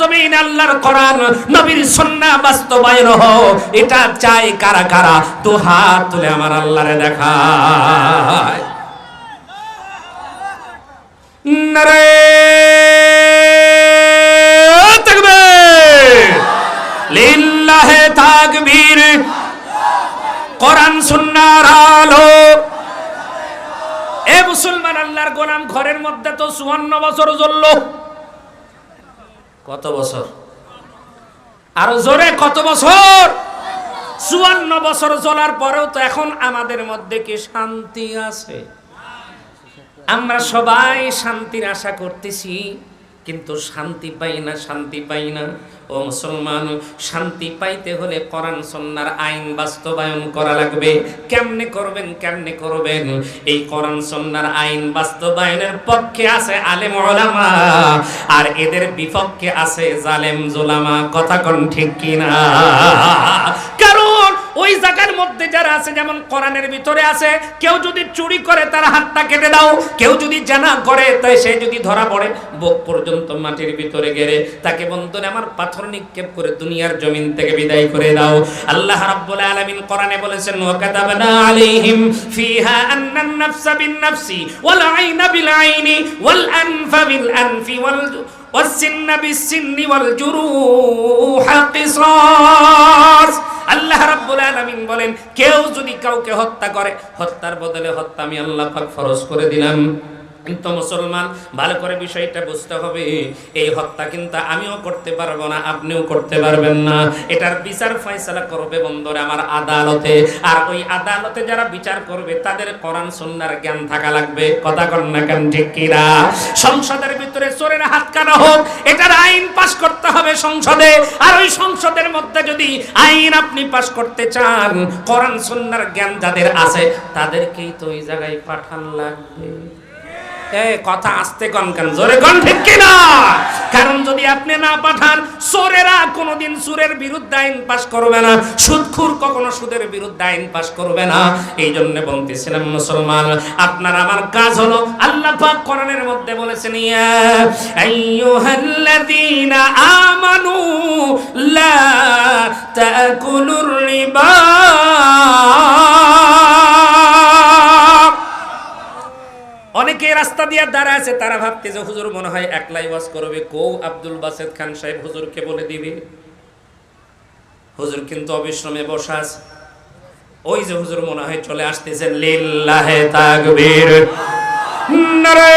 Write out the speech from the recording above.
জমিনে আল্লাহর কোরআন নবীর সুন্নাহ বাস্তবায়ন হোক, এটা চাই কারা কারা? তো হাত তুলে আমার আল্লাহরে দেখায়। নারে তাকবীর, লিল্লাহে তাকবীর। কোরআন সুন্নাহর আলো। এ মুসলমান আল্লাহর গোলাম, ঘরের মধ্যে তো 54 বছর জ্বলল। কত বছর? আরো জোরে কত বছর? 54 বছর জ্বলার পরেও তো এখন আমাদের মধ্যে কি শান্তি আছে? আমরা সবাই শান্তির আশা করতেছি, কিন্তু শান্তি পাই না, শান্তি পাই না। ও মুসলমান, শান্তি পাইতে হলে কোরআন সুন্নাহর আইন বাস্তবায়ন করা লাগবে। কেমনে করবেন, কেমনে করবেন? এই কোরআন সুন্নাহর আইন বাস্তবায়নের পক্ষে আছে আলেম ওলামা, আর এদের বিপক্ষে আছে জালেম জুলামা। কথা কোন ঠিক কিনা? কারণ ওই জায়গার মধ্যে যারা আছে, যেমন কোরআনের ভিতরে আছে, কেউ যদি চুরি করে তার হাতটা কেটে দাও, কেউ যদি জানা করে তাই সে যদি ধরা পড়ে বুক পর্যন্ত মাটির ভিতরে গেড়ে তাকে বন্ধনে আমার পাথর নিক্ষেপ করে দুনিয়ার জমিন থেকে বিদায় করে দাও। আল্লাহ রাব্বুল আলামিন কোরআনে বলেছেন, ওয়া কাতাবনা আলাইহিম ফিহা আন্নান নাফসা বিন নাফসি ওয়াল আইনা বিল আইনি ওয়াল আনফা বিল আনফি ওয়াস সিন্না বিস সিন্নি ওয়াল জুরুহা কিসাস। আল্লাহ রাব্বুল আলামিন বলেন, কেউ যদি কাউকে হত্যা করে, হত্যার বদলে হত্যা আমি আল্লাহ পাক ফরজ করে দিলাম। কিন্তু মুসলমান, ভালো করে বিষয়টা বুঝতে হবে, এই হত্যা কিন্তু আমিও করতে পারবো না, আপনিও করতে পারবেন না। এটার বিচার ফয়সালা করবে বন্ধুরা আমার আদালতে। আর ওই আদালতে যারা বিচার করবে তাদের কোরআন সুন্নাহর জ্ঞান থাকা লাগবে। কথা কন না কেন, ঠিক কিনা? সংসদের ভিতরে চোরের হাত কাটা হোক, এটার আইন পাস করতে হবে সংসদে। আর ওই সংসদের মধ্যে যদি আইন আপনি পাস করতে চান, কোরআন সুন্নাহর জ্ঞান যাদের আছে তাদেরকেই তো ওই জায়গায় পাঠান লাগবে। কথা আস্তে কন কেন, জোরে কন, ঠিক কিনা? কারণ যদি আপনি না পাঠান, চোরেরা কোনোদিন চোরের বিরুদ্ধে আইন পাস করবে না, সুদখোর কখনো সুদের বিরুদ্ধে আইন পাস করবে না। এই জন্য বলতেছিলাম মুসলমান, আপনার আমার কাজ হলো, আল্লাহ পাক কোরআনের মধ্যে বলেছেন, ইয়া আইয়ুহাল্লাযীনা আমানু লা তাকুলুর রিবা। অনেকে রাস্তা দিয়ে দাঁড়ায় আছে, তারা ভাবতে যে হুজুর মনে হয় একলাই ওয়াজ করবে। কৌ আব্দুল বাসেদ খান সাহেব হুজুরকে বলে দিবে। হুজুর কিন্তু অবিশ্রামে বসা আছে। ওই যে হুজুর মনে হয় চলে আসতেছেন। লিল্লাহে তাকবীর, নারে